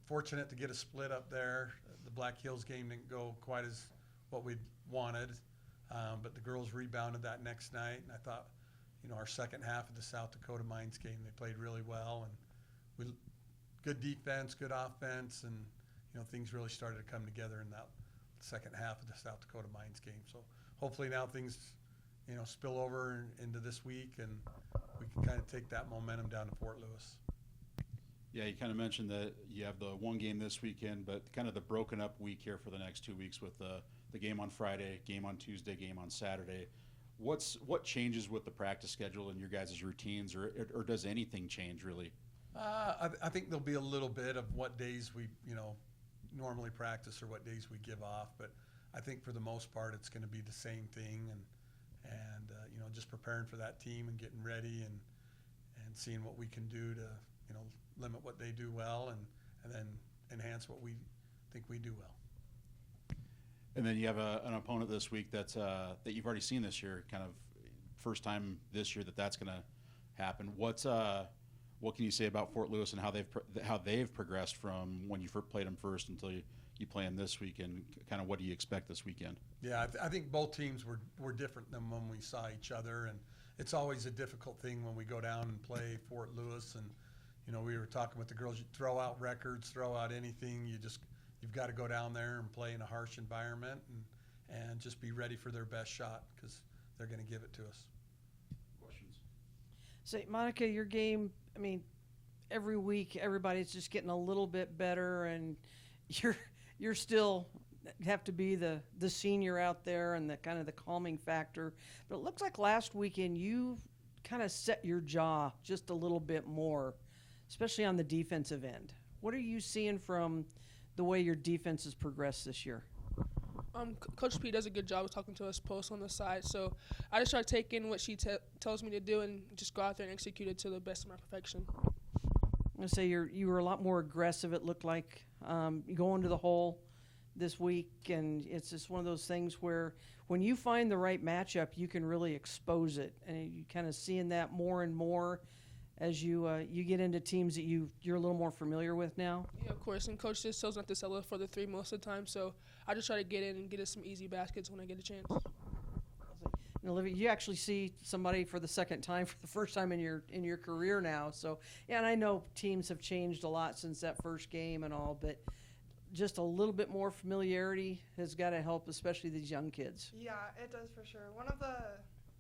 fortunate to get a split up there. The Black Hills game didn't go quite as what we wanted, but the girls rebounded that next night, and I thought, our second half of the South Dakota Mines game, they played really well, and good defense, good offense, and things really started to come together in that second half of the South Dakota Mines game. So hopefully now things spill over into this week, and we can kind of take that momentum down to Fort Lewis. Yeah, you kind of mentioned that you have the one game this weekend, but kind of the broken up week here for the next 2 weeks with the game on Friday, game on Tuesday, game on Saturday. What changes with the practice schedule and your guys' routines, or does anything change really? I think there'll be a little bit of what days we normally practice or what days we give off, but I think for the most part it's going to be the same thing, and just preparing for that team and getting ready and seeing what we can do to limit what they do well and then enhance what we think we do well. And then you have an opponent this week that you've already seen this year, kind of first time this year that's going to happen. What can you say about Fort Lewis and how they've progressed from when you played them first until you play them this week, and kind of what do you expect this weekend? Yeah, I think both teams were different than when we saw each other, and it's always a difficult thing when we go down and play Fort Lewis. And we were talking with the girls, you throw out records, throw out anything, you've got to go down there and play in a harsh environment and just be ready for their best shot, because they're going to give it to us. Questions? So, Monica, your game, every week everybody's just getting a little bit better, and you're still have to be the senior out there and the kind of the calming factor. But it looks like last weekend you kind of set your jaw just a little bit more, especially on the defensive end. What are you seeing from the way your defense has progressed this year? Coach P does a good job of talking to us post on the side, so I just try to take in what she tells me to do and just go out there and execute it to the best of my perfection. I'm going to say you were a lot more aggressive, it looked like, going to the hole this week, and it's just one of those things where when you find the right matchup, you can really expose it, and you kind of seeing that more and more as you get into teams that you're a little more familiar with now. Yeah, of course, and Coach just tells not to settle for the three most of the time, so I just try to get in and get us some easy baskets when I get a chance. And Olivia, you actually see somebody for the second time for the first time in your career now. So, yeah, and I know teams have changed a lot since that first game and all, but just a little bit more familiarity has got to help, especially these young kids. Yeah, it does for sure. One of the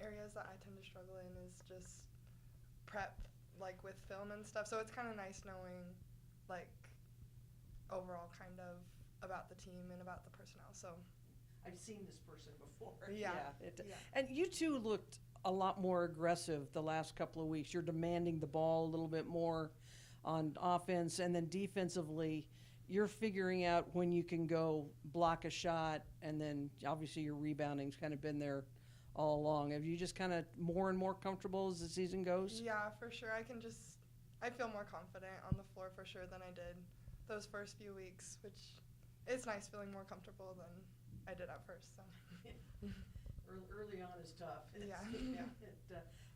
areas that I tend to struggle in is just prep, like with film and stuff. So it's kind of nice knowing, like, overall kind of about the team and about the personnel. So I've seen this person before. Yeah. And you two looked a lot more aggressive the last couple of weeks. You're demanding the ball a little bit more on offense, and then defensively, you're figuring out when you can go block a shot, and then obviously your rebounding's kind of been there all along. Have you just kind of more and more comfortable as the season goes? Yeah, for sure. I feel more confident on the floor for sure than I did those first few weeks, which it's nice feeling more comfortable than I did at first. So. Early on is tough.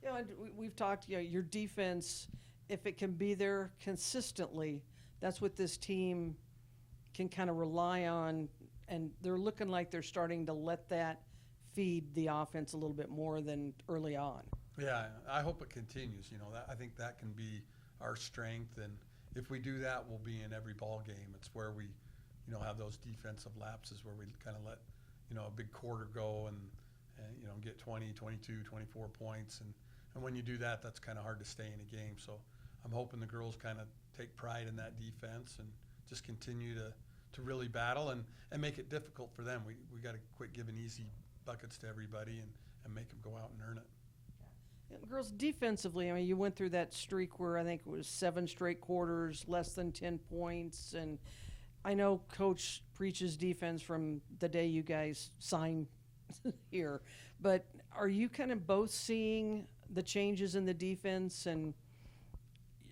Yeah. And we've talked, your defense, if it can be there consistently, that's what this team can kind of rely on, and they're looking like they're starting to let that feed the offense a little bit more than early on. Yeah, I hope it continues. I think that can be our strength, and if we do that, we'll be in every ball game. It's where we, have those defensive lapses where we kind of let, a big quarter go and get 20, 22, 24 points, and when you do that, that's kind of hard to stay in a game. So I'm hoping the girls kind of take pride in that defense and just continue to really battle and make it difficult for them. We got to quit giving easy buckets to everybody and make them go out and earn it. Yeah, girls, defensively, you went through that streak where I think it was 7 straight quarters, less than 10 points, and I know Coach preaches defense from the day you guys signed here, but are you kind of both seeing the changes in the defense, and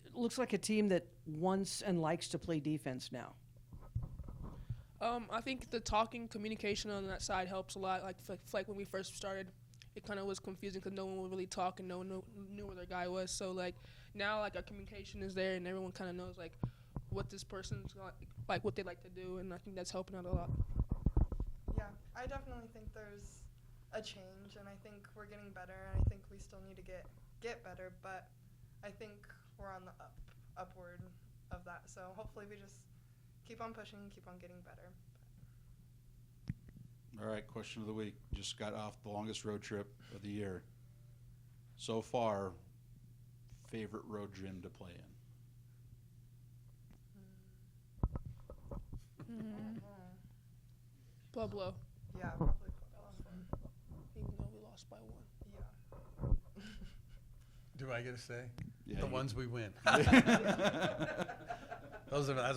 it looks like a team that wants and likes to play defense now? I think the talking, communication on that side helps a lot. Like when we first started, it kind of was confusing because no one would really talk and no one knew where their guy was. So, now, our communication is there and everyone kind of knows, what this person's like, what they like to do, and I think that's helping out a lot. Yeah, I definitely think there's a change, and I think we're getting better, and I think we still need to get better, but I think we're on the upward of that. So hopefully we just keep on pushing, keep on getting better. All right, question of the week. Just got off the longest road trip of the year. So far, favorite road gym to play in? Pueblo, Yeah, probably Pueblo. even though we lost by 1. Yeah. Do I get to say? Yeah, The you- ones we win. Those are, that's